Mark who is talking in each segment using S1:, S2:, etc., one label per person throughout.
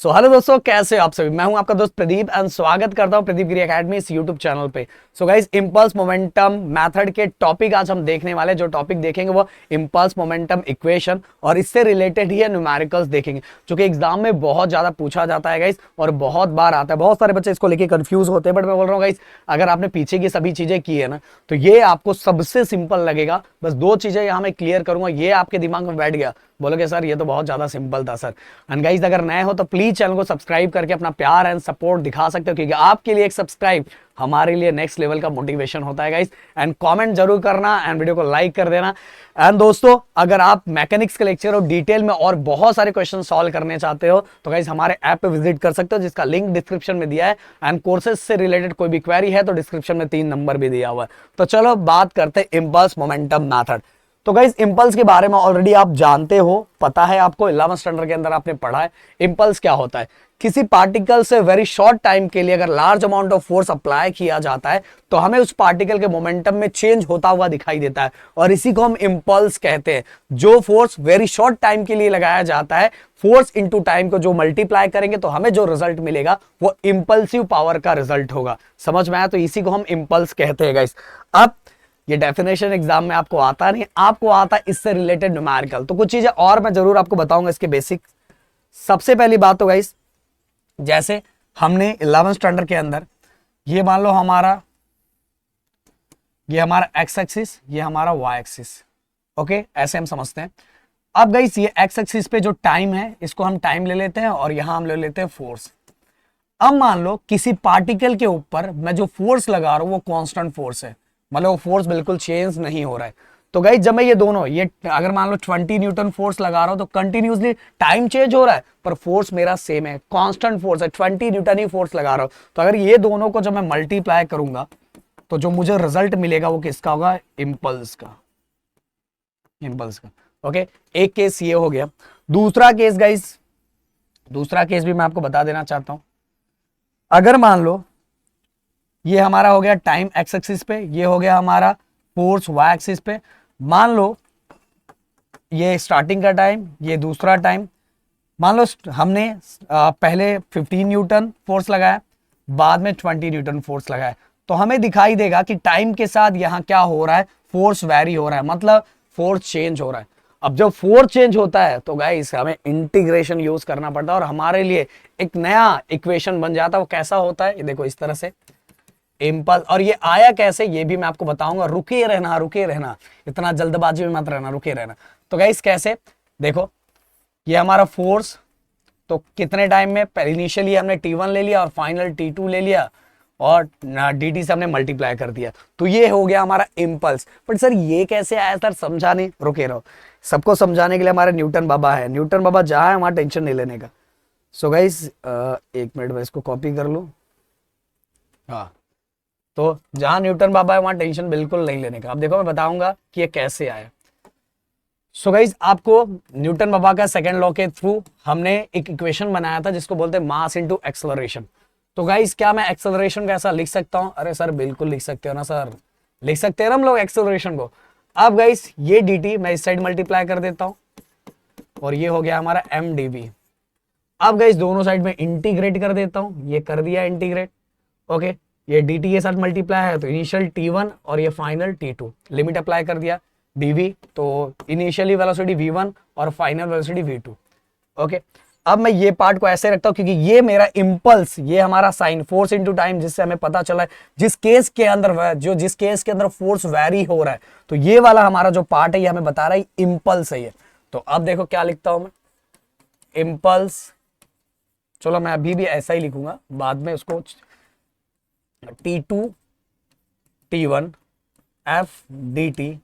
S1: Hello दोस्तों, कैसे हो आप सभी। मैं हूं आपका दोस्त प्रदीप एंड स्वागत करता हूं प्रदीप गिरी एकेडमी इस यूट्यूब चैनल पे। So guys, impulse momentum method के टॉपिक आज हम देखने वाले। जो टॉपिक देखेंगे वो इंपल्स मोमेंटम इक्वेशन और इससे रिलेटेड ही है न्यूमेरिकल्स देखेंगे, जो कि एग्जाम में बहुत ज्यादा पूछा जाता है गाइस और बहुत बार आता है। बहुत सारे बच्चे इसको लेके कंफ्यूज होते हैं, बट मैं बोल रहा हूँ गाइस, अगर आपने पीछे की सभी चीजें की है ना, तो ये आपको सबसे सिंपल लगेगा। बस दो चीजें यहाँ मैं क्लियर करूंगा, ये आपके दिमाग में बैठ गया, बोलोगे सर ये तो बहुत ज्यादा सिंपल था सर। एंड गाइस, अगर नए हो तो प्लीज चैनल को सब्सक्राइब करके अपना प्यार एंड सपोर्ट दिखा सकते हो, क्योंकि आपके लिए एक सब्सक्राइब हमारे लिए नेक्स्ट लेवल का मोटिवेशन होता है गाइस। एंड कमेंट जरूर करना एंड वीडियो को लाइक कर देना। एंड दोस्तों, अगर आप मैकेनिक्स के लेक्चर और डिटेल में और बहुत सारे क्वेश्चन सॉल्व करने चाहते हो तो गाइस हमारे ऐप पे विजिट कर सकते हो, जिसका लिंक डिस्क्रिप्शन में दिया है। एंड कोर्सेज से रिलेटेड कोई भी क्वेरी है तो डिस्क्रिप्शन में 3 नंबर भी दिया हुआ है। तो चलो बात करते हैं इंपल्स मोमेंटम मेथड। तो गाइस, इंपल्स के बारे में ऑलरेडी आप जानते हो, पता है आपको, 11th स्टैंडर्ड के अंदर आपने पढ़ा है। इंपल्स क्या होता है? किसी पार्टिकल से वेरी शॉर्ट टाइम के लिए अगर large amount of force apply किया जाता है तो हमें उस पार्टिकल के मोमेंटम में चेंज होता हुआ दिखाई देता है, और इसी को हम इंपल्स कहते हैं। जो फोर्स वेरी शॉर्ट टाइम के लिए लगाया जाता है, फोर्स इंटू टाइम को जो मल्टीप्लाई करेंगे तो हमें जो रिजल्ट मिलेगा वो इंपल्सिव पावर का रिजल्ट होगा। समझ में आया? तो इसी को हम इंपल्स कहते हैं गाइस। अब ये डेफिनेशन एग्जाम में आपको आता नहीं, आपको आता है इससे रिलेटेड न्यूमेरिकल। तो कुछ चीजें और मैं जरूर आपको बताऊंगा इसके बेसिक। सबसे पहली बात तो गाइस, जैसे हमने 11th स्टैंडर्ड के अंदर ये मान लो ये हमारा एक्स एक्सिस, ये हमारा वाई एक्सिस, ओके, ऐसे हम समझते हैं। अब गाइस, ये एक्स एक्सिस पे जो टाइम है इसको हम टाइम ले लेते हैं और यहां हम ले लेते हैं फोर्स। अब मान लो किसी पार्टिकल के ऊपर मैं जो फोर्स लगा रहा हूं वो कांस्टेंट फोर्स है, मतलब वो फोर्स बिल्कुल चेंज नहीं हो रहा है। तो गाइस, जब मैं ये दोनों, ये अगर मान लो 20 न्यूटन फोर्स लगा रहा हूं तो कंटिन्यूसली टाइम चेंज हो रहा है पर फोर्स मेरा सेम है, कांस्टेंट फोर्स है, 20 न्यूटन ही फोर्स लगा रहा हूं। तो अगर ये दोनों को जब मैं मल्टीप्लाई करूंगा तो जो मुझे रिजल्ट मिलेगा वो किसका होगा? इंपल्स का। इंपल्स का, ओके। एक केस ये हो गया। दूसरा केस गाइस, दूसरा केस भी मैं आपको बता देना चाहता हूं। अगर मान लो ये हमारा हो गया टाइम एक्स एक्सिस पे, ये हो गया हमारा फोर्स वाई एक्सिस पे। मान लो ये स्टार्टिंग का टाइम, ये दूसरा टाइम। मान लो हमने पहले 15 न्यूटन फोर्स लगाया, बाद में 20 न्यूटन फोर्स लगाया, तो हमें दिखाई देगा कि टाइम के साथ यहां क्या हो रहा है? फोर्स वैरी हो रहा है, मतलब फोर्स चेंज हो रहा है। अब जब फोर्स चेंज होता है तो गाइस हमें इंटीग्रेशन यूज करना पड़ता है और हमारे लिए एक नया इक्वेशन बन जाता है। वो कैसा होता है? ये देखो इस तरह से इम्पल्स। और ये आया कैसे ये भी मैं आपको बताऊंगा। रुके रहना, रुके रहना, इतना जल्दबाजी में मत रहना, रुके रहना। तो गाइस कैसे? देखो, ये हमारा फोर्स तो कितने टाइम में, इनिशियली हमने T1 ले लिया और फाइनल T2 ले लिया और dt से हमने मल्टीप्लाई कर दिया, तो ये हो गया हमारा इम्पल्स। बट सर ये कैसे आया सर? समझा नहीं, रुके रहो। सबको समझाने के लिए हमारे न्यूटन बाबा है, न्यूटन बाबा जहां है वहां टेंशन नहीं लेने का। सो गाइस, एक मिनट में इसको कॉपी कर लूं। हाँ, तो जहां न्यूटन बाबा है वहां टेंशन बिल्कुल नहीं लेने का। अब देखो मैं बताऊंगा कि ये कैसे आया। सो गाइस, आपको न्यूटन बाबा का सेकंड लॉ के थ्रू हमने एक इक्वेशन बनाया था जिसको बोलते हैं मास इनटू एक्सेलरेशन। तो गाइस, क्या मैं एक्सेलरेशन का ऐसा लिख सकता हूं? अरे सर बिल्कुल लिख सकते हो ना सर, लिख सकते हैं ना हम लोग एक्सेलरेशन को। अब गाइस, ये dt मैं इस साइड मल्टीप्लाई कर देता हूं और ये हो गया हमारा mdv। अब गाइस दोनों साइड में इंटीग्रेट कर देता हूं, ये कर दिया इंटीग्रेट, ओके। ये dt के साथ मल्टीप्लाई है तो इनिशियल T1 और ये फाइनल T2, लिमिट अप्लाई कर दिया dv, तो इनिशियली वेलोसिटी v1 और फाइनल वेलोसिटी v2, ओके। अब मैं ये पार्ट को ऐसे रखता हूं क्योंकि ये मेरा इंपल्स, ये हमारा साइन फोर्स इनटू टाइम, जिससे हमें पता चला है जिस केस के अंदर फोर्स वैरी हो रहा है, तो ये वाला हमारा जो पार्ट है ये हमें बता रहा है इंपल्स है ये। तो अब देखो क्या लिखता हूं मैं, इंपल्स। चलो मैं अभी भी ऐसा ही लिखूंगा, बाद में उसको T2 T1 F dt।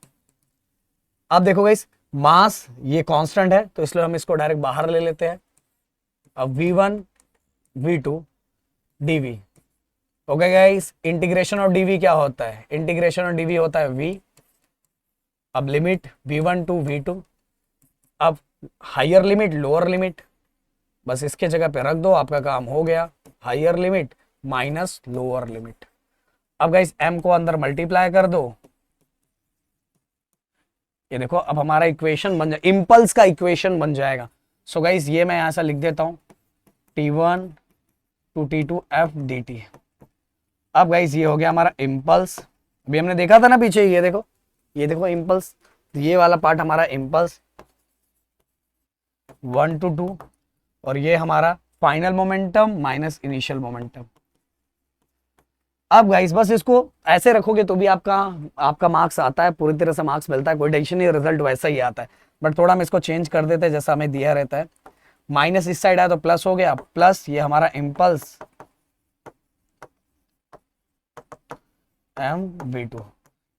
S1: अब देखो गाइस, मास ये कांस्टेंट है तो इसलिए हम इसको डायरेक्ट बाहर ले लेते हैं। अब v1 v2 dv, okay guys. Integration और dv क्या होता है? इंटीग्रेशन और dv होता है v। अब लिमिट v1 टू v2, अब हायर लिमिट लोअर लिमिट, बस इसके जगह पे रख दो, आपका काम हो गया। Higher limit minus lower limit. अब गाइस m को अंदर मल्टीप्लाई कर दो, ये देखो अब हमारा इक्वेशन बन जाए, इंपल्स का इक्वेशन बन जाएगा। सो गाइस, ये मैं यहां से लिख देता हूं T1 to T2 F dt। अब गाइस ये हो गया हमारा इम्पल्स। अभी हमने देखा था ना पीछे, ये देखो इम्पल्स, ये वाला पार्ट हमारा इम्पल्स 1 to 2, और ये हमारा final momentum minus initial momentum. अब गाइस बस इसको ऐसे रखोगे तो भी आपका मार्क्स आता है, पूरी तरह से मार्क्स मिलता है, कोई टेंशन नहीं, रिजल्ट वैसा ही आता है। बट थोड़ा हम इसको चेंज कर देते हैं जैसा हमें दिया रहता है। माइनस इस साइड आया तो प्लस हो गया, प्लस ये हमारा इम्पल्स mv2।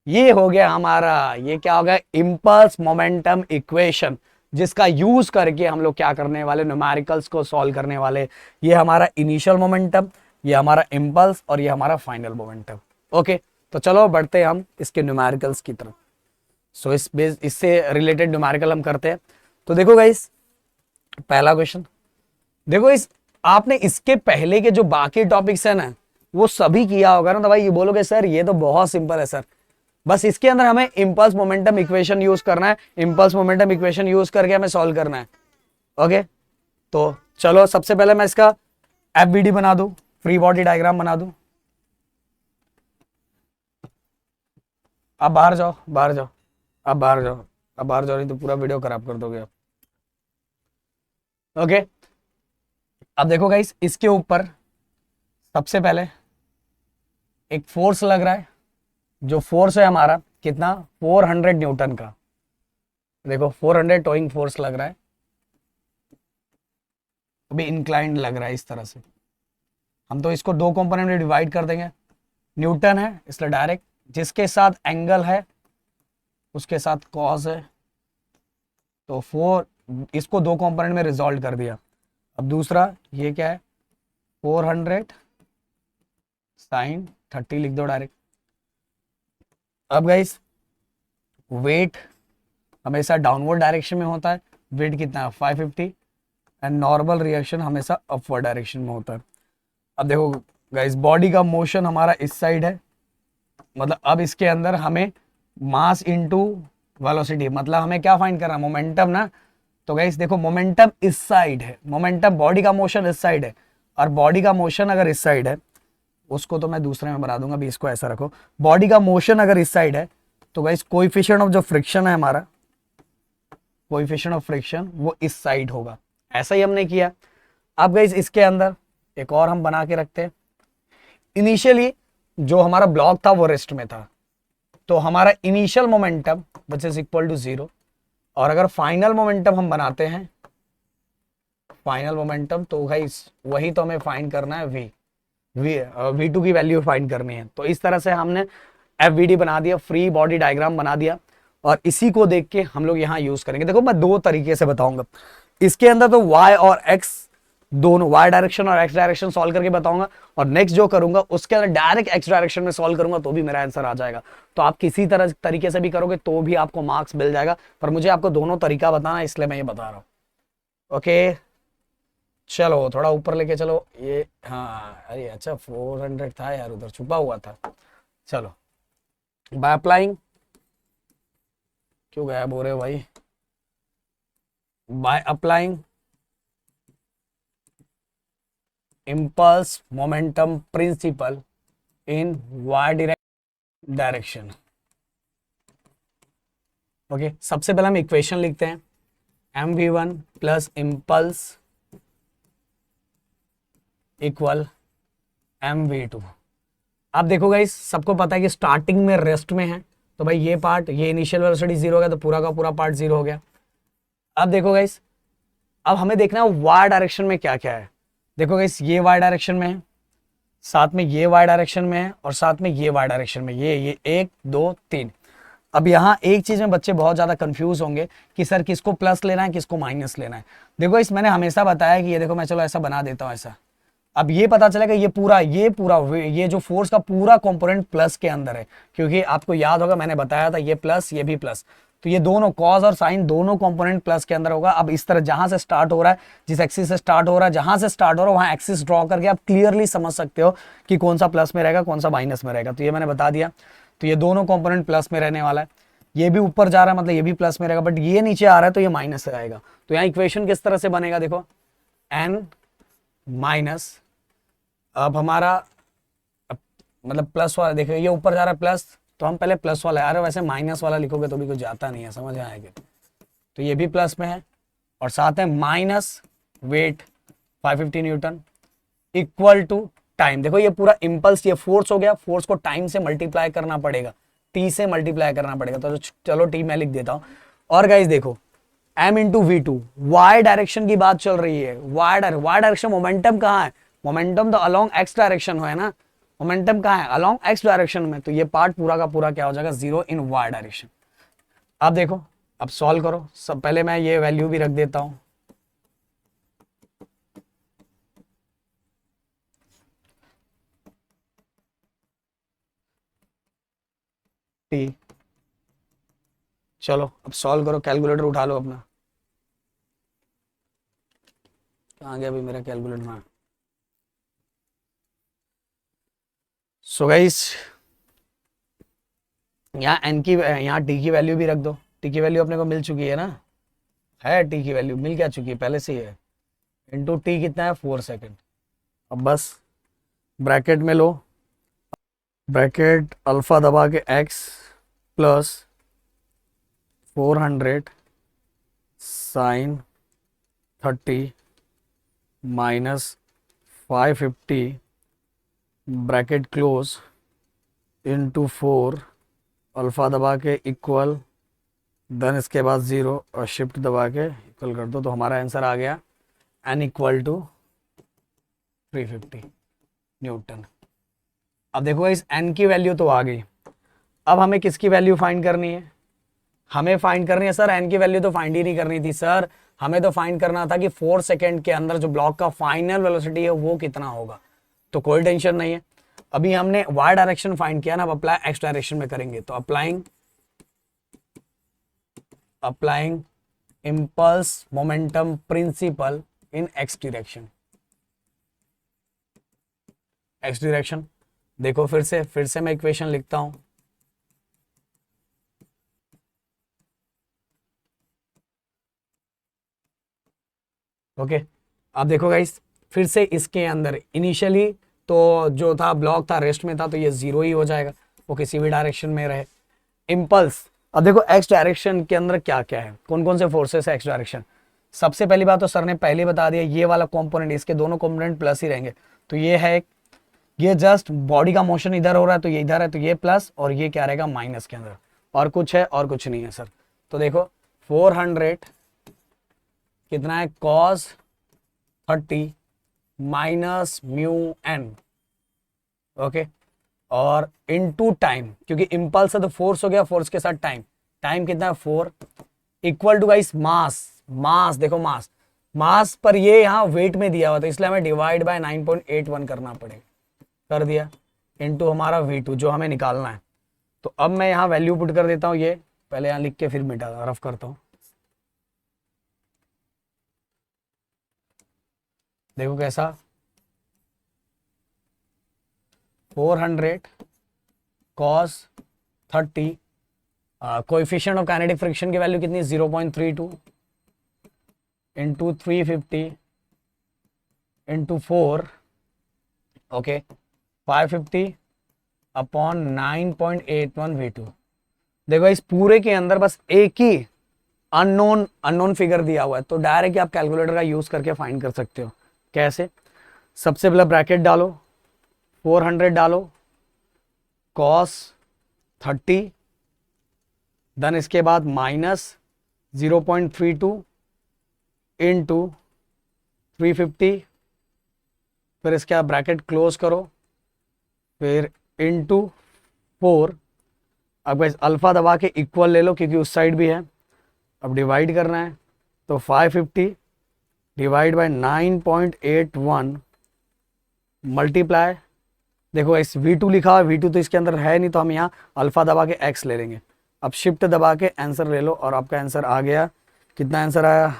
S1: ये हो गया हमारा, ये क्या हो गया, इम्पल्स मोमेंटम इक्वेशन, जिसका यूज करके हम लोग क्या करने वाले, न्यूमेरिकल्स को सॉल्व करने वाले। ये हमारा इनिशियल मोमेंटम, ये हमारा इम्पल्स, और ये हमारा फाइनल मोमेंटम। ओके, तो चलो बढ़ते हैं हम इसके न्यूमेरिकल्स की तरफ। सो इससे रिलेटेड न्यूमेरिकल हम करते हैं। तो देखो गाइस, पहला क्वेश्चन देखो, आपने इसके पहले के जो बाकी टॉपिक्स है ना, वो सभी किया होगा ना, तो भाई ये बोलोगे सर ये तो बहुत सिंपल है सर। बस इसके अंदर हमें इम्पल्स मोमेंटम इक्वेशन यूज करना है, इम्पल्स मोमेंटम इक्वेशन यूज करके हमें सॉल्व करना है। ओके, तो चलो सबसे पहले मैं इसका एफबीडी बना दूं, फ्री बॉडी डायग्राम बना दूं। अब बाहर जाओ, बाहर जाओ, अब बाहर जाओ, अब बाहर जाओ, नहीं तो पूरा वीडियो खराब कर दोगे आप। ओके, अब देखो गाइस, इसके ऊपर सबसे पहले एक फोर्स लग रहा है, जो फोर्स है हमारा कितना, 400 न्यूटन का। देखो 400 टोइंग फोर्स लग रहा है, अभी इंक्लाइंड लग रहा है इस तरह से। हम तो इसको दो कंपोनेंट में डिवाइड कर देंगे, न्यूटन है इसलिए डायरेक्ट, जिसके साथ एंगल है उसके साथ कॉस है, तो 4, इसको दो कंपोनेंट में रिजॉल्व कर दिया। अब दूसरा ये क्या है, 400 साइन 30 लिख दो डायरेक्ट। अब गाइस, वेट हमेशा डाउनवर्ड डायरेक्शन में होता है, वेट कितना है 550, एंड नॉर्मल रिएक्शन हमेशा अपवर्ड डायरेक्शन में होता है। अब देखो गाइस, बॉडी का मोशन हमारा इस साइड है, मतलब अब इसके अंदर हमें मास इनटू वेलोसिटी, मतलब हमें क्या फाइंड करना है, मोमेंटम ना। तो गाइस देखो, मोमेंटम इस साइड है, मोमेंटम बॉडी का मोशन इस साइड है, और बॉडी का मोशन अगर इस साइड है, उसको तो मैं दूसरे में बना दूंगा, अभी इसको ऐसा रखो। बॉडी का मोशन अगर इस साइड है तो गाइस कोएफिशिएंट ऑफ जो फ्रिक्शन है हमारा, कोएफिशिएंट ऑफ फ्रिक्शन वो इस साइड होगा। ऐसा ही हमने किया। अब गाइस इसके अंदर एक और हम बना के रखते हैं। इनिशियली जो हमारा ब्लॉक था वो रेस्ट में था, तो हमारा initial momentum which is equal to 0, और अगर फाइनल मोमेंटम हम बनाते हैं, फाइनल मोमेंटम, तो गाइस वही तो हमें फाइंड करना है, v2 की वैल्यू फाइंड करनी है। तो इस तरह से हमने एफवीडी बना दिया, फ्री बॉडी डायग्राम बना दिया, और इसी को देख के हम लोग यहाँ यूज करेंगे। देखो मैं दो तरीके से बताऊंगा इसके अंदर, तो y और x दोनों, y डायरेक्शन और x डायरेक्शन सॉल्व करके बताऊंगा, और नेक्स्ट जो करूंगा उसके अंदर डायरेक्ट x डायरेक्शन में सॉल्व करूंगा तो भी मेरा आंसर आ जाएगा। तो आप किसी तरह तरीके से भी करोगे तो भी आपको मार्क्स मिल जाएगा, पर मुझे आपको दोनों तरीका बताना, इसलिए मैं ये बता रहा हूँ। ओके, चलो थोड़ा ऊपर लेके चलो ये, हाँ अरे अच्छा 400 था यार, उधर छुपा हुआ था। चलो, बाय अप्लाइंग, क्यों गायब हो रहे हो भाई, by applying impulse momentum principle in y direction. Okay, सबसे पहले हम इक्वेशन लिखते हैं, mv1 plus impulse equal mv2। अब देखो गाइस, सबको पता है कि स्टार्टिंग में रेस्ट में है, तो भाई ये पार्ट, ये इनिशियल वेलोसिटी 0 हो गया, तो पूरा का पूरा पार्ट 0 हो गया। अब देखो गाइस, अब हमें देखना है y डायरेक्शन में क्या क्या है। देखो गाइस, ये y डायरेक्शन में है, साथ में ये y डायरेक्शन में है, और साथ में ये y डायरेक्शन में, ये 1 2 3। अब यहाँ एक चीज में बच्चे बहुत ज्यादा कंफ्यूज होंगे कि सर किसको प्लस लेना है, किसको माइनस लेना है। देखो इस मैंने हमेशा बताया कि ये देखो, मैं चलो ऐसा बना देता हूँ ऐसा। अब ये पता चलेगा ये पूरा ये जो फोर्स का पूरा कंपोनेंट प्लस के अंदर है, क्योंकि आपको याद होगा मैंने बताया था ये प्लस ये भी प्लस, तो ये दोनों कॉस और साइन दोनों कंपोनेंट प्लस के अंदर होगा। अब इस तरह जहां से स्टार्ट हो रहा है, जिस एक्सिस से स्टार्ट हो रहा है, जहां से स्टार्ट हो रहा है वहां एक्सिस ड्रॉ करके आप क्लियरली समझ सकते हो कि कौन सा प्लस में रहेगा कौन सा माइनस में रहेगा। तो ये मैंने बता दिया, तो ये दोनों कंपोनेंट प्लस में रहने वाला है। ये भी ऊपर जा रहा है मतलब ये भी प्लस में रहेगा, बट ये नीचे आ रहा है तो ये माइनस से आएगा। तो यहाँ इक्वेशन किस तरह से बनेगा, देखो n माइनस, अब हमारा मतलब प्लस वाला देखो ये ऊपर जा रहा है प्लस, तो हम पहले प्लस वाला, अरे वैसे माइनस वाला लिखोगे तो भी कुछ जाता नहीं है, समझ आएगा। तो ये भी प्लस में है और साथ है minus weight 550 newton equal to time. देखो ये पूरा इम्पल्स, ये फोर्स हो गया, फोर्स को टाइम से मल्टीप्लाई करना पड़ेगा, टी से मल्टीप्लाई करना पड़ेगा, तो चलो टी मैं लिख देता हूं। और गाइस देखो m into v two, y direction की बात चल रही है, वाई डायरेक्शन, मोमेंटम कहाँ है, मोमेंटम तो अलोंग एक्स डायरेक्शन है ना, मोमेंटम कहाँ है अलोंग एक्स डायरेक्शन में, तो ये पार्ट पूरा का पूरा क्या हो जाएगा, 0 इन वाई डायरेक्शन। अब देखो, अब सॉल्व करो सब, पहले मैं ये वैल्यू भी रख देता हूं, टी। चलो अब सॉल्व करो, कैलकुलेटर उठा लो अपना, कहाँ गया अभी मेरा कैलकुलेटर में। सो गाइस यहाँ एन की, यहाँ टी की वैल्यू भी रख दो, टी की वैल्यू अपने को मिल चुकी है ना, है टी की वैल्यू मिल क्या चुकी है पहले से ही है, इंटू टी कितना है 4 सेकेंड। अब बस ब्रैकेट में लो, ब्रैकेट अल्फा दबा के x plus 400 sine 30 minus 550 bracket close into 4 alpha दबा के इक्वल, देन इसके बाद 0 और शिफ्ट दबा के इक्वल कर दो, तो हमारा आंसर आ गया n इक्वल टू 350 न्यूटन। अब देखो इस n की वैल्यू तो आ गई, अब हमें किसकी वैल्यू फाइंड करनी है, हमें फाइंड करनी है सर n की वैल्यू तो फाइंड ही नहीं करनी थी सर, हमें तो फाइंड करना था कि 4 सेकेंड के अंदर जो ब्लॉक का फाइनल वेलोसिटी है वो कितना होगा। तो कोई टेंशन नहीं है, अभी हमने y डायरेक्शन फाइंड किया ना, अब अप्लाई x डायरेक्शन में करेंगे, तो applying impulse momentum principal in x direction. देखो फिर से मैं इक्वेशन लिखता हूं, ओके। अब देखो गाइस फिर से इसके अंदर इनिशियली तो जो था ब्लॉक था रेस्ट में था, तो ये 0 ही हो जाएगा, वो किसी भी डायरेक्शन में रहे। इम्पल्स, अब देखो एक्स डायरेक्शन के अंदर क्या क्या है, कौन कौन से फोर्सेस है एक्स डायरेक्शन। सबसे पहली बात तो सर ने पहले बता दिया, ये वाला कंपोनेंट, इसके दोनों कंपोनेंट प्लस ही रहेंगे, तो ये है, ये जस्ट बॉडी का मोशन इधर हो रहा है तो ये इधर है, तो ये प्लस, और ये क्या रहेगा माइनस के अंदर, और कुछ है और कुछ नहीं है सर। तो देखो 400 कितना है cos 30 minus mu n, okay, और इनटू टाइम, क्योंकि इंपल्स है तो फोर्स हो गया, फोर्स के साथ टाइम, टाइम कितना है 4 इक्वल टू गाइस मास, मास देखो मास, मास पर ये यहाँ वेट में दिया हुआ था, इसलिए हमें डिवाइड बाय 9.81 करना पड़ेगा, कर दिया, इनटू हमारा v2 जो हमें निकालना है। तो अब मैं यहाँ वैल्यू पुट कर देता हूँ, ये पहले यहाँ लिख के फिर मिटा रफ करता हूँ, देखो कैसा, 400 cos 30, coefficient of kinetic friction की वैल्यू कितनी 0.32 into 350 into 4, okay, 550 upon 9.81 v2। देखो इस पूरे के अंदर बस एक ही अननोन फिगर दिया हुआ है, तो डायरेक्ट आप कैलकुलेटर का यूज करके फाइंड कर सकते हो। कैसे, सबसे पहले ब्रैकेट डालो, 400 डालो cos 30, देन इसके बाद माइनस 0.32 इंटू 350, फिर इसके बाद ब्रैकेट क्लोज करो, फिर इंटू 4, अब बस अल्फा दबा के इक्वल ले लो क्योंकि उस साइड भी है, अब डिवाइड करना है, तो 550 डिवाइड बाय 9.81 मल्टीप्लाई, देखो इस V2 लिखा हुआ है, V2 तो इसके अंदर है नहीं, तो हम यहाँ अल्फा दबा के x ले लेंगे, अब शिफ्ट दबा के आंसर ले लो, और आपका आंसर आ गया, कितना आंसर आया,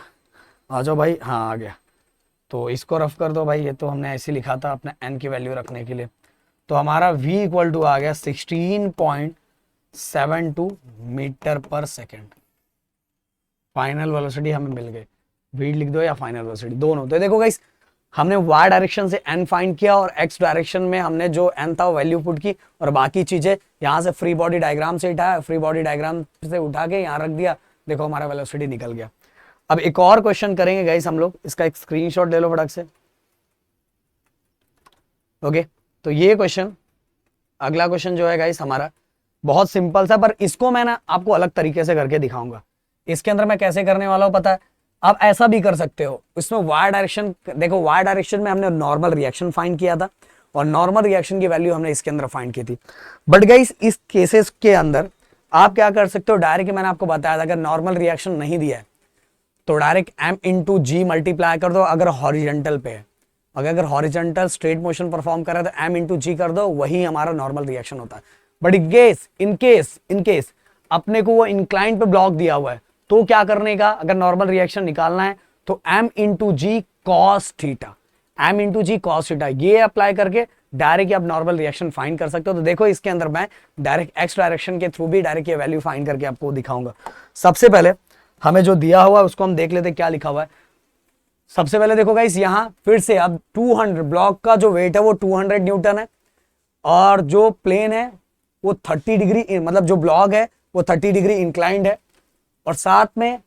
S1: आ जाओ भाई, हाँ आ गया। तो इसको रफ कर दो भाई, ये तो हमने ऐसे लिखा था अपने n की वैल्यू रखने के लिए, तो हमारा v इक्वल टू आ गया 16.72 metre per second, final velocity हमें मिल गई, v लिख दो या फाइनल वेलोसिटी दोनों। तो देखो गाइस हमने y डायरेक्शन से n फाइंड किया और x डायरेक्शन में हमने जो n था वैल्यू पुट की, और बाकी चीजें यहाँ से फ्री बॉडी डायग्राम से उठाया, फ्री बॉडी डायग्राम से उठा के यहाँ रख दिया, देखो हमारा वेलोसिटी निकल गया। अब एक और क्वेश्चन करेंगे गाइस हम लोग, इसका एक स्क्रीनशॉट ले लो फटक से। ओके, तो ये क्वेश्चन, अगला क्वेश्चन जो है गाइस हमारा बहुत सिंपल सा, पर इसको मैं ना आपको अलग तरीके से करके दिखाऊंगा। इसके अंदर मैं कैसे करने वाला हूं पता है, आप ऐसा भी कर सकते हो। इसमें वाई डायरेक्शन देखो, वाई डायरेक्शन में हमने नॉर्मल रिएक्शन फाइंड किया था और नॉर्मल रिएक्शन की वैल्यू हमने इसके अंदर फाइंड की थी। बट गाइस इस केसेस के अंदर आप क्या कर सकते हो, डायरेक्ट मैंने आपको बताया था अगर नॉर्मल रिएक्शन नहीं दिया है तो डायरेक्ट m इंटू जी मल्टीप्लाई कर दो अगर हॉरिजेंटल पे है। अगर हॉरिजेंटल स्ट्रेट मोशन परफॉर्म कर रहा है तो m इंटू जी कर दो, वही हमारा नॉर्मल रिएक्शन होता है। बट इन केस अपने को वो इंक्लाइन पे ब्लॉक दिया हुआ है तो क्या करने का, अगर नॉर्मल रिएक्शन निकालना है तो m इंटू जी कॉस थीटा, m इंटू जी कॉस थीटा, ये अप्लाई करके डायरेक्ट आप नॉर्मल रिएक्शन फाइंड कर सकते हो। तो देखो इसके अंदर मैं डायरेक्ट x डायरेक्शन के थ्रू भी डायरेक्ट ये वैल्यू फाइंड करके आपको दिखाऊंगा। सबसे पहले हमें जो दिया हुआ है उसको हम देख लेते हैं क्या लिखा हुआ है। सबसे पहले देखो गाइस, यहां फिर से अब 200 ब्लॉक का जो वेट है वो 200 न्यूटन है और जो प्लेन है वो 30 डिग्री, मतलब जो ब्लॉक है वो 30 डिग्री इंक्लाइंड है, और साथ में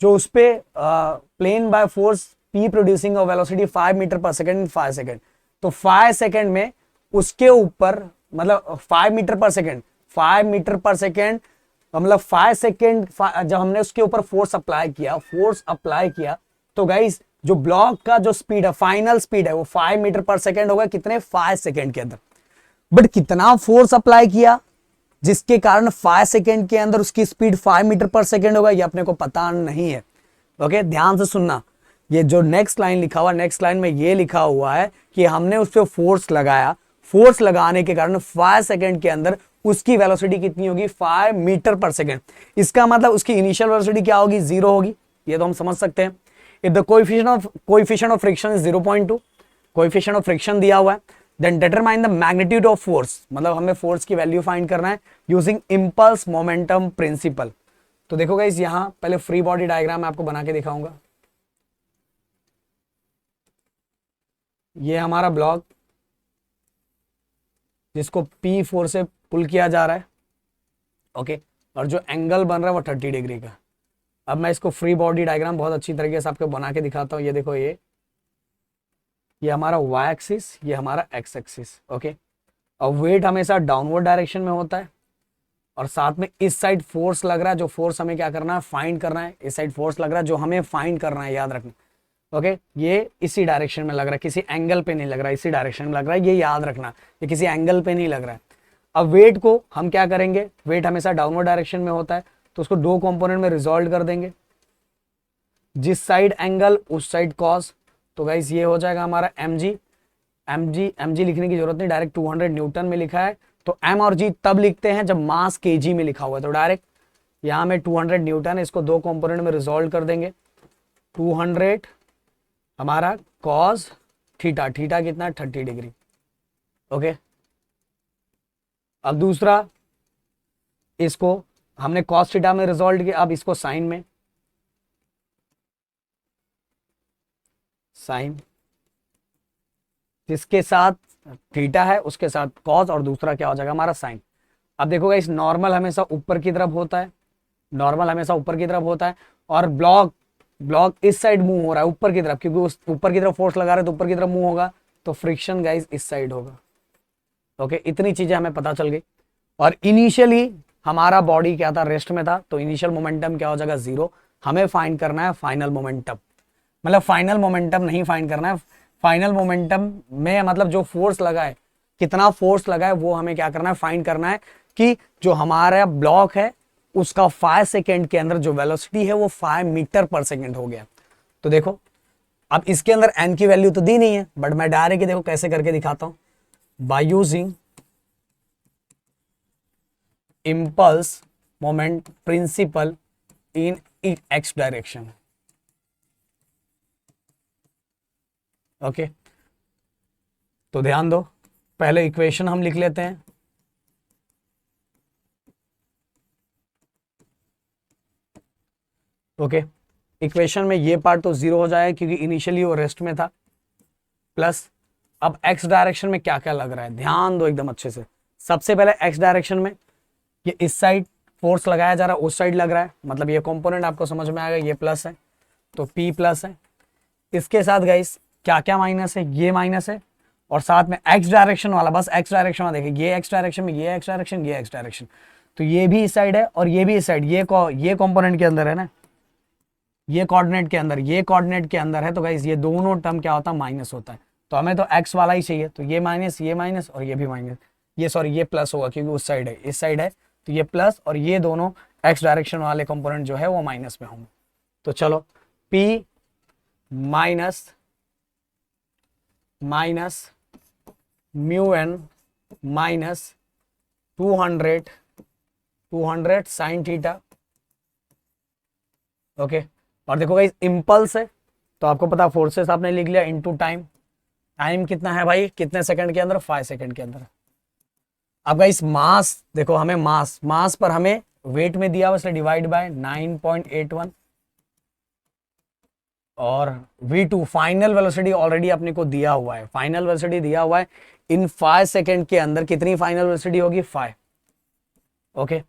S1: जो उस पे plane by force P producing velocity 5 metre per second in 5 second. तो 5 सेकेंड में उसके ऊपर, मतलब 5 metre per second, 5 metre per second मतलब 5 सेकेंड जब हमने उसके ऊपर फोर्स अप्लाई किया तो गाइस जो ब्लॉक का जो स्पीड है, फाइनल स्पीड है वो 5 मीटर पर सेकेंड होगा, कितने 5 सेकेंड के अंदर। बट कितना फोर्स अप्लाई किया जिसके कारण 5 सेकेंड के अंदर उसकी स्पीड 5 मीटर पर सेकेंड होगा, ये अपने को पता नहीं है। ओके, ध्यान से सुनना, ये जो नेक्स्ट लाइन लिखा हुआ, नेक्स्ट लाइन में ये लिखा हुआ है कि हमने उस पर फोर्स लगाया, फोर्स लगाने के कारण 5 सेकेंड के अंदर उसकी वेलोसिटी कितनी होगी, 5 मीटर पर सेकेंड। इसका मतलब उसकी इनिशियल वेलोसिटी क्या होगी, 0 होगी, ये तो हम समझ सकते हैं। If the coefficient of friction is 0.2, coefficient of friction दिया हुआ है, then determine the magnitude of force, मतलब हमें फोर्स की वैल्यू फाइंड करना है यूजिंग इंपल्स मोमेंटम प्रिंसिपल। तो देखो गाइस, यहां पहले फ्री बॉडी डायग्राम मैं आपको बना के दिखाऊंगा। ये हमारा ब्लॉक जिसको P4 से पुल किया जा रहा है, ओके, और जो एंगल बन रहा है वो 30 डिग्री का। अब मैं इसको फ्री बॉडी डायग्राम बहुत अच्छी तरीके से आपको बना के दिखाता हूँ। ये देखो, ये हमारा y एक्सिस, ये हमारा x एक्सिस, ओके। और वेट हमेशा डाउनवर्ड डायरेक्शन में होता है और साथ में इस साइड फोर्स लग रहा है, जो फोर्स हमें क्या करना है, फाइंड करना है। इस साइड फोर्स लग रहा है जो हमें फाइंड करना है, याद रखना, ओके। ये इसी डायरेक्शन में लग रहा है, किसी एंगल पे नहीं लग रहा है, इसी डायरेक्शन में लग रहा है, ये याद रखना, ये किसी एंगल पे नहीं लग रहा है। अब वेट को हम क्या करेंगे, वेट हमेशा डाउनवर्ड डायरेक्शन में होता है तो उसको दो कंपोनेंट में रिजॉल्व कर देंगे, जिस साइड एंगल उस साइड कॉस। तो गाइस ये हो जाएगा हमारा mg लिखने की जरूरत नहीं, डायरेक्ट 200 न्यूटन में लिखा है तो m और g तब लिखते हैं जब मास kg में लिखा हुआ है। तो डायरेक्ट यहां में 200 न्यूटन है, इसको दो कंपोनेंट में रिजॉल्व कर देंगे। 200 हमारा कॉस थीटा, थीटा कितना, 30 डिग्री, ओके। अब दूसरा, इसको हमने कॉस थीटा में रिजॉल्व किया, अब इसको साइन में, साइन जिसके साथ थीटा है उसके साथ कॉस, और दूसरा क्या हो जाएगा हमारा साइन। अब देखो इस नॉर्मल हमेशा ऊपर की तरफ होता है, नॉर्मल हमेशा ऊपर की तरफ होता है, और ब्लॉक इस साइड मूव हो रहा है ऊपर की तरफ, क्योंकि उस ऊपर की तरफ फोर्स लगा रहे तो ऊपर की तरफ मूव होगा, तो फ्रिक्शन गाइस इस साइड होगा, ओके। इतनी चीजें हमें पता चल गई। और इनिशियली हमारा बॉडी क्या था, रेस्ट में था, तो इनिशियल मोमेंटम क्या हो जाएगा, 0। हमें फाइंड करना है फाइनल मोमेंटम, मतलब फाइनल मोमेंटम नहीं फाइंड करना है, फाइनल मोमेंटम में मतलब जो फोर्स लगा है, कितना फोर्स लगा है वो हमें क्या करना है, फाइंड करना है कि जो हमारा ब्लॉक है उसका 5 सेकेंड के अंदर जो वेलोसिटी है वो 5 मीटर पर सेकेंड हो गया। तो देखो अब इसके अंदर n की वैल्यू तो दी नहीं है, बट मैं डायरेक्ट देखो कैसे करके दिखाता हूं, by using impulse moment principle in x direction, okay. तो ध्यान दो, पहले इक्वेशन हम लिख लेते हैं। ओके, इक्वेशन में ये पार्ट तो 0 हो जाएगा क्योंकि इनिशियली वो रेस्ट में था, प्लस। अब एक्स डायरेक्शन में क्या क्या लग रहा है ध्यान दो एकदम अच्छे से। सबसे पहले एक्स डायरेक्शन में ये इस साइड फोर्स लगाया जा रहा है, उस साइड लग रहा है, मतलब ये कंपोनेंट आपको समझ में आएगा, ये प्लस है तो P प्लस है। इसके साथ गाइस क्या क्या माइनस है, ये माइनस है, और साथ में एक्स डायरेक्शन वाला, बस एक्स डायरेक्शन वाला देखिए, ये एक्स डायरेक्शन में, ये एक्स डायरेक्शन, ये एक्स डायरेक्शन, तो ये भी इस साइड है और ये भी इस साइड, ये कंपोनेंट के अंदर है ना, ये कोऑर्डिनेट के अंदर, ये कोऑर्डिनेट के अंदर है, तो गाइस ये दोनों टर्म क्या होता है, माइनस होता है। तो हमें तो एक्स वाला ही चाहिए, तो ये माइनस और ये भी माइनस, ये सॉरी ये प्लस होगा क्योंकि उस साइड है, इस साइड है, तो ये प्लस और ये दोनों एक्स डायरेक्शन वाले कंपोनेंट जो है वो माइनस में होंगे। तो चलो P minus mu n minus 200 sine theta. Okay, और देखो गाइस इंपल्स है तो आपको पता फोर्सेस आपने लिख लिया इनटू टाइम। टाइम कितना है भाई, कितने सेकंड के अंदर, 5 सेकंड के अंदर। अब गाइस मास देखो, हमें मास पर हमें वेट में दिया हुआ, इसलिए डिवाइड बाय 9.81, और V2 फाइनल वेलोसिटी ऑलरेडी अपने को दिया हुआ है, फाइनल वेलोसिटी दिया हुआ है इन 5 सेकंड के अंदर कितनी फाइनल वेलोसिटी होगी, 5। ओके,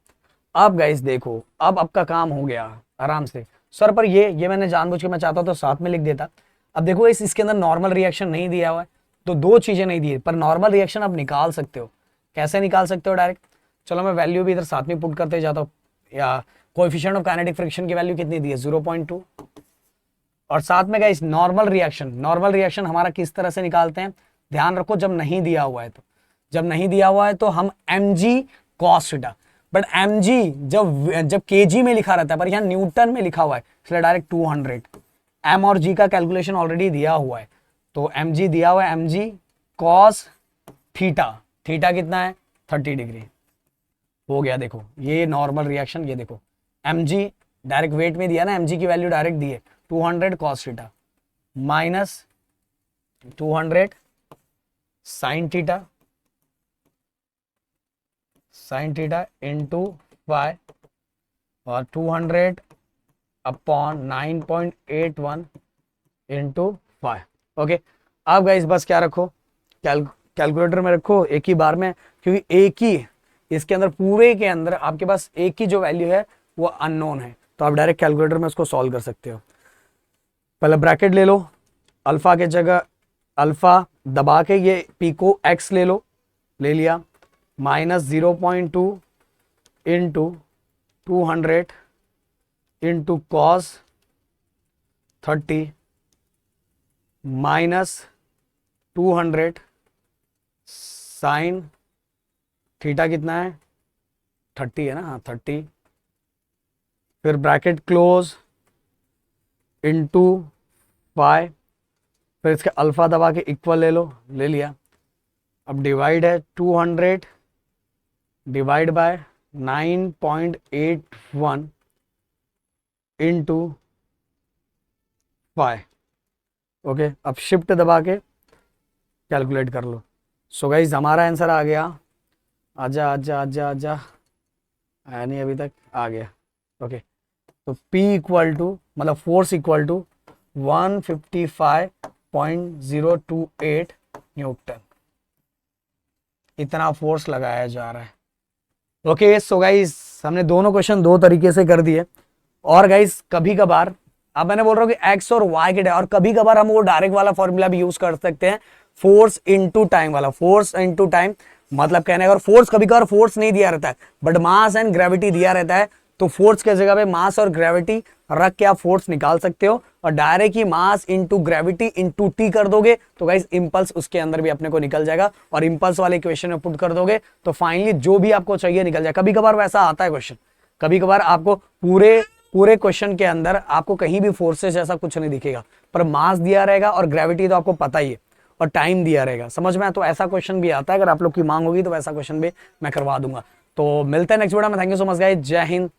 S1: अब गाइस देखो, अब आपका काम हो गया आराम से। सर पर ये मैंने जानबूझ के मैं चाहता तो साथ में लिख देता। अब देखो इसके अंदर नॉर्मल रिएक्शन नहीं दिया हुआ है, तो दो चीजें नहीं दी, पर नॉर्मल रिएक्शन आप निकाल सकते हो। कैसे निकाल सकते हो डायरेक्ट, चलो मैं वैल्यू भी इधर साथ में पुट करते जाता हूँ। या कोएफिशिएंट ऑफ काइनेटिक फ्रिक्शन की वैल्यू कितनी दी है, 0.2, और साथ में गाइस नॉर्मल रिएक्शन हमारा किस तरह से निकालते हैं, ध्यान रखो, जब नहीं दिया हुआ है तो हम mg cos theta, but mg जब kg में लिखा रहता है, पर यहाँ न्यूटन में लिखा हुआ है, इसलिए डायरेक्ट 200। m और g का कैलकुलेशन ऑलरेडी दिया हुआ है, तो mg दिया हुआ है, mg cos थीटा, थीटा कितना है 30 डिग्री हो गया। देखो ये नॉर्मल रिएक्शन, ये देखो mg डायरेक्ट वेट में दिया ना, mg की वैल्यू डायरेक्ट दी है 200 cos theta minus 200 sine theta into 5 और 200 अपॉन 9.81 इंटू 5। ओके, अब गाइस बस क्या रखो, कैलकुलेटर में रखो एक ही बार में, क्योंकि एक ही इसके अंदर पूरे के अंदर आपके पास एक ही जो वैल्यू है वो अननोन है, तो आप डायरेक्ट कैलकुलेटर में उसको सॉल्व कर सकते हो। पहले ब्रैकेट ले लो, अल्फा के जगह अल्फा दबा के ये पी को एक्स ले ले लिया, minus 0.2 into 200 into cos 30 minus 200 sine theta कितना है 30 है ना, हाँ 30, फिर ब्रैकेट क्लोज इंटू 5, फिर इसके अल्फा दबा के इक्वल ले लिया। अब डिवाइड है 200 डिवाइड बाय 9.81 इंटू 5। ओके, अब शिफ्ट दबा के कैलकुलेट कर लो। सो गाइस हमारा आंसर आ गया, आजा आजा आजा आजा, आया नहीं अभी तक, आ गया। ओके, तो P इक्वल टू मतलब फोर्स इक्वल टू 155.028 न्यूटन, इतना फोर्स लगाया जा रहा है। ओके, सो गाइस हमने दोनों क्वेश्चन दो तरीके से कर दिए। और गाइस कभी कभार, अब मैंने बोल रहा हूँ कि एक्स और वाई के, और कभी कभार हम वो डायरेक्ट वाला फॉर्मूला भी यूज कर सकते हैं, फोर्स इनटू टाइम वाला। फोर्स इनटू टाइम मतलब कहने का, फोर्स कभी कभार फोर्स नहीं दिया रहता है बट मास एंड ग्रेविटी दिया रहता है, तो फोर्स के जगह पे मास और ग्रेविटी रख के आप फोर्स निकाल सकते हो, और डायरेक्ट ही mass into gravity into T कर दोगे तो गाइस इंपल्स उसके अंदर भी अपने को निकल जाएगा, और इंपल्स वाले इक्वेशन में पुट कर दोगे तो फाइनली जो भी आपको चाहिए निकल जाएगा। कभी कभार वैसा आता है क्वेश्चन, कभी कभार आपको पूरे क्वेश्चन के अंदर आपको कहीं भी फोर्सेस जैसा कुछ नहीं दिखेगा, पर मास दिया रहेगा और ग्रेविटी तो आपको पता ही है, और टाइम दिया रहेगा, समझ में। तो ऐसा क्वेश्चन भी आता है, अगर आप लोग की मांग होगी तो वैसा क्वेश्चन भी मैं करवा दूंगा। तो मिलते हैं नेक्स्ट वीडियो में, thank you so much guys, जय हिंद।